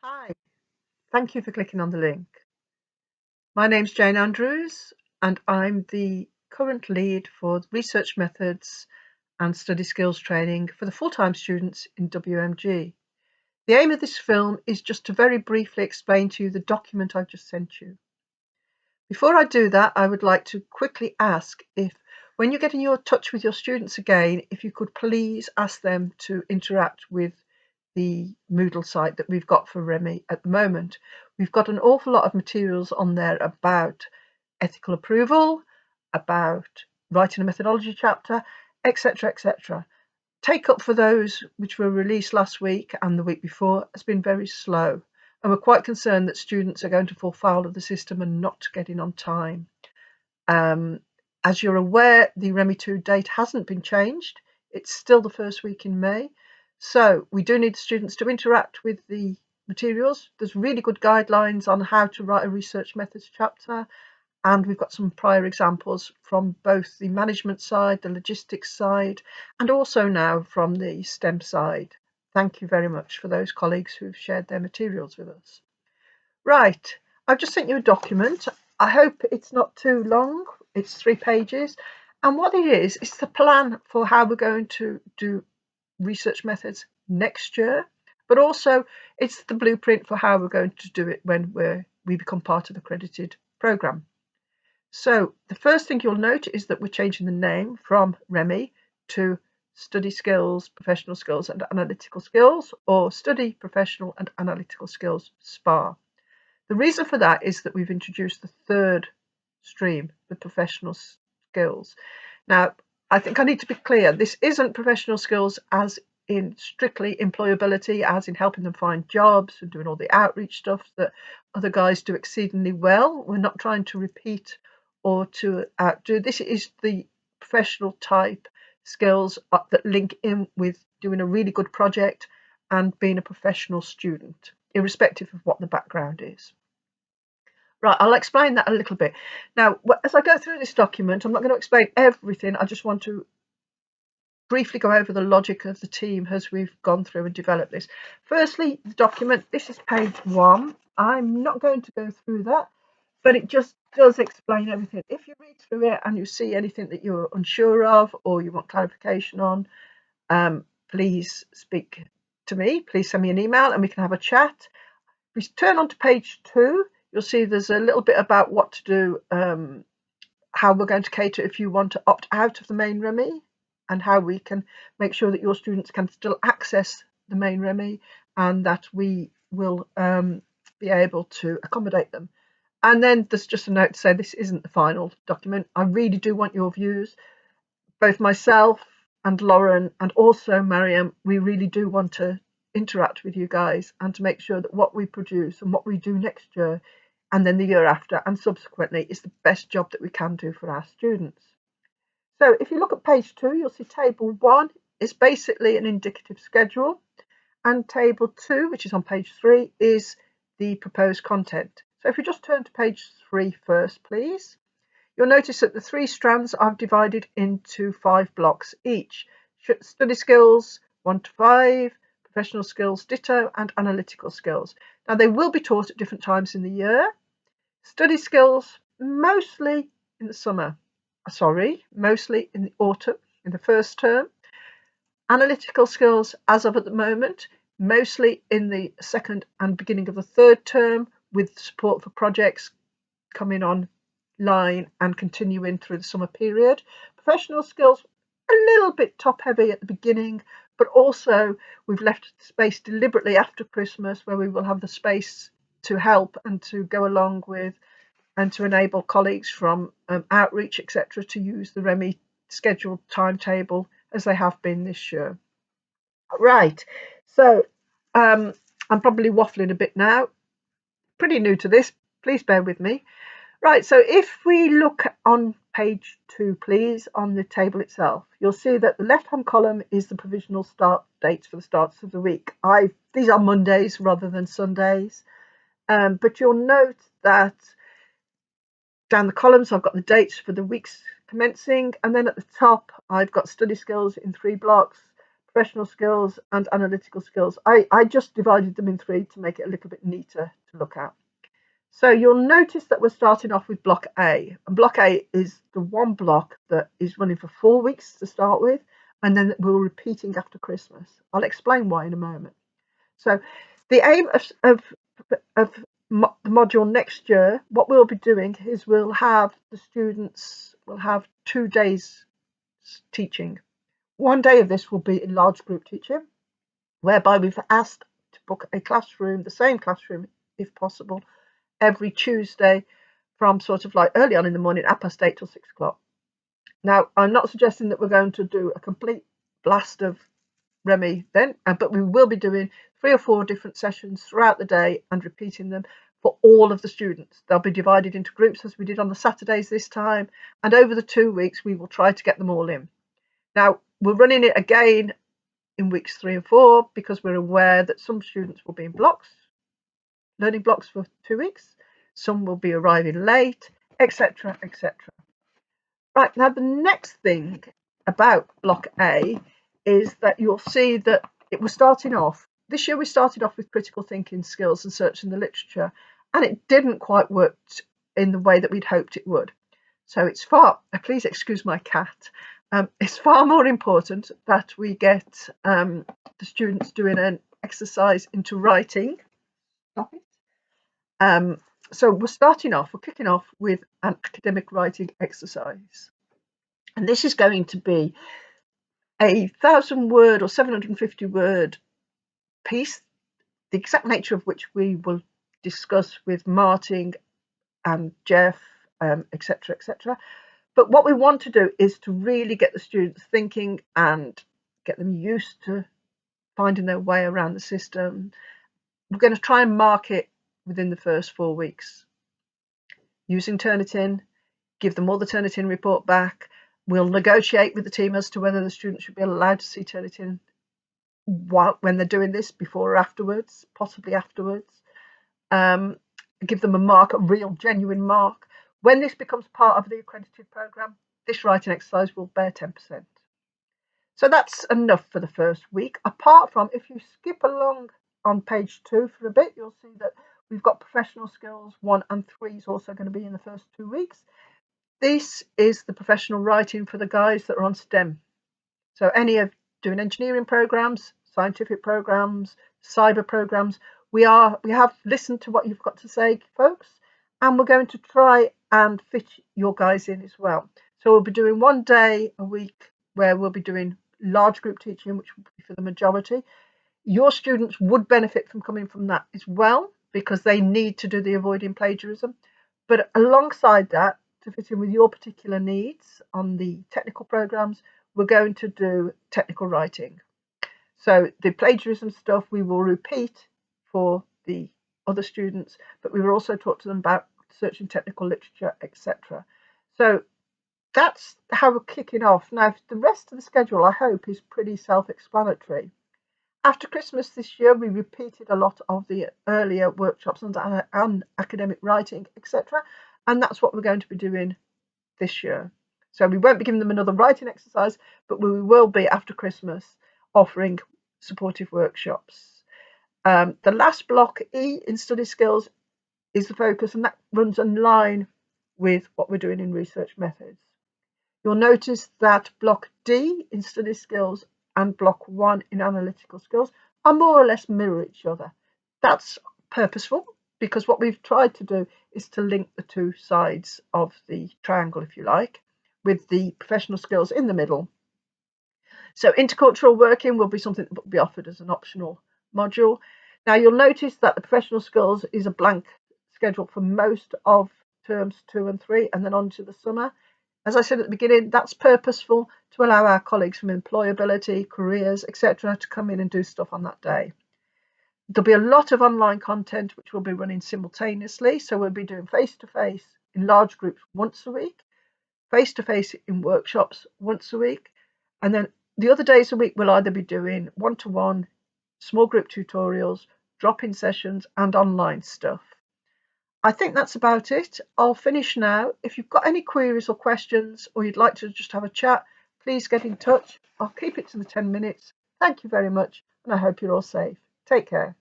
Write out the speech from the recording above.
Hi, thank you for clicking on the link. My name's Jane Andrews, and I'm the current lead for research methods and study skills training for the full-time students in WMG. The aim of this film is just to very briefly explain to you the document I've just sent you. Before I do that, I would like to quickly ask if, when you get in your touch with your students again, if you could please ask them to interact with the Moodle site that we've got for Reme at the moment. We've got an awful lot of materials on there about ethical approval, about writing a methodology chapter, etc., etc. Take up for those which were released last week and the week before has been very slow, and we're quite concerned that students are going to fall foul of the system and not getting on time. Um, as you're aware, the Reme 2 date hasn't been changed. It's still the first week in May. So we do need students to interact with the materials. There's really good guidelines on how to write a research methods chapter. And we've got some prior examples from both the management side, the logistics side, and also now from the STEM side. Thank you very much for those colleagues who've shared their materials with us. Right, I've just sent you a document. I hope it's not too long. It's 3 pages. And what it is the plan for how we're going to do research methods next year, but also it's the blueprint for how we're going to do it when we become part of the accredited programme. So the first thing you'll note is that we're changing the name from Reme to Study Skills, Professional Skills and Analytical Skills, or Study Professional and Analytical Skills SPA. The reason for that is that we've introduced the third stream, the professional skills. Now, I think I need to be clear, this isn't professional skills as in strictly employability, as in helping them find jobs and doing all the outreach stuff that other guys do exceedingly well. We're not trying to repeat or to outdo. This is the professional type skills that link in with doing a really good project and being a professional student, irrespective of what the background is. Right, I'll explain that a little bit. Now, as I go through this document, I'm not going to explain everything. I just want to briefly go over the logic of the team as we've gone through and developed this. Firstly, the document, this is page 1. I'm not going to go through that, but it just does explain everything. If you read through it and you see anything that you're unsure of or you want clarification on, please speak to me. Please send me an email and we can have a chat. If we turn on to page 2, you'll see there's a little bit about what to do, how we're going to cater if you want to opt out of the main Reme, and how we can make sure that your students can still access the main Reme and that we will be able to accommodate them. And then there's just a note to say this isn't the final document. I really do want your views. Both myself and Lauren and also Mariam, we really do want to interact with you guys and to make sure that what we produce and what we do next year and then the year after and subsequently is the best job that we can do for our students. So if you look at page 2, you'll see table 1 is basically an indicative schedule, and table 2, which is on page 3, is the proposed content. So if we just turn to page 3 first, please, you'll notice that the 3 strands are divided into 5 blocks each. Study skills 1 to 5, professional skills ditto, and analytical skills. Now they will be taught at different times in the year. Study skills mostly in the summer, mostly in the autumn, in the first term. Analytical skills, as of at the moment, mostly in the second and beginning of the third term, with support for projects coming online and continuing through the summer period. Professional skills, a little bit top heavy at the beginning, but also we've left space deliberately after Christmas where we will have the space to help and to go along with and to enable colleagues from outreach, etc., to use the Reme scheduled timetable as they have been this year. Right, so I'm probably waffling a bit now. Pretty new to this, please bear with me. Right, so if we look on page 2, please, on the table itself, you'll see that the left-hand column is the provisional start dates for the starts of the week. These are Mondays rather than Sundays, but you'll note that down the columns I've got the dates for the weeks commencing, and then at the top I've got study skills in 3 blocks, professional skills and analytical skills. I just divided them in three to make it a little bit neater to look at. So you'll notice that we're starting off with block A. And block A is the one block that is running for 4 weeks to start with, and then we're repeating after Christmas. I'll explain why in a moment. So the aim of the module next year, what we'll be doing is we'll have the students will have 2 days teaching. One day of this will be in large group teaching, whereby we've asked to book a classroom, the same classroom if possible, every Tuesday from sort of like early on in the morning, 8:30 till 6 o'clock. Now, I'm not suggesting that we're going to do a complete blast of Reme then, but we will be doing 3 or 4 different sessions throughout the day and repeating them for all of the students. They'll be divided into groups as we did on the Saturdays this time, and over the 2 weeks we will try to get them all in. Now, we're running it again in weeks 3 and 4 because we're aware that some students will be in blocks, learning blocks for 2 weeks, some will be arriving late, etc., etc. Right, now the next thing about block A is that you'll see that it was starting off, this year we started off with critical thinking skills and searching the literature, and it didn't quite work in the way that we'd hoped it would. So it's please excuse my cat, it's far more important that we get the students doing an exercise into writing. Stop it. So we're kicking off with an academic writing exercise. And this is going to be a 1,000-word or 750-word piece, the exact nature of which we will discuss with Martin and Jeff, etc., etc. But what we want to do is to really get the students thinking and get them used to finding their way around the system. We're going to try and mark it within the first 4 weeks using Turnitin, give them all the Turnitin report back. We'll negotiate with the team as to whether the students should be allowed to see Turnitin when they're doing this, before or afterwards, possibly afterwards. Give them a mark, a real genuine mark. When this becomes part of the accredited programme, this writing exercise will bear 10%. So that's enough for the first week. Apart from, if you skip along on page 2 for a bit, you'll see that we've got professional skills 1 and 3 is also going to be in the first 2 weeks. This is the professional writing for the guys that are on STEM. So any of doing engineering programs, scientific programs, cyber programs, we have listened to what you've got to say, folks, and we're going to try and fit your guys in as well. So we'll be doing 1 day a week where we'll be doing large group teaching, which will be for the majority. Your students would benefit from coming from that as well, because they need to do the avoiding plagiarism. But alongside that, to fit in with your particular needs on the technical programs, we're going to do technical writing. So the plagiarism stuff we will repeat for the other students, but we will also talk to them about searching technical literature, etc. So that's how we're kicking off. Now, the rest of the schedule, I hope, is pretty self-explanatory. After Christmas this year, we repeated a lot of the earlier workshops on academic writing, etc. And that's what we're going to be doing this year. So we won't be giving them another writing exercise, but we will be, after Christmas, offering supportive workshops. The last block, E, in study skills, is the focus, and that runs in line with what we're doing in research methods. You'll notice that block D in study skills and block 1 in analytical skills are more or less mirror each other. That's purposeful, because what we've tried to do is to link the 2 sides of the triangle, if you like, with the professional skills in the middle. So intercultural working will be something that will be offered as an optional module. Now you'll notice that the professional skills is a blank schedule for most of terms 2 and 3, and then on to the summer. As I said at the beginning, that's purposeful to allow our colleagues from employability, careers, etc. to come in and do stuff on that day. There'll be a lot of online content which will be running simultaneously. So we'll be doing face-to-face in large groups once a week, face-to-face in workshops once a week. And then the other days a week, we'll either be doing one-to-one, small group tutorials, drop-in sessions, and online stuff. I think that's about it. I'll finish now. If you've got any queries or questions, or you'd like to just have a chat, please get in touch. I'll keep it to the 10 minutes. Thank you very much, and I hope you're all safe. Take care.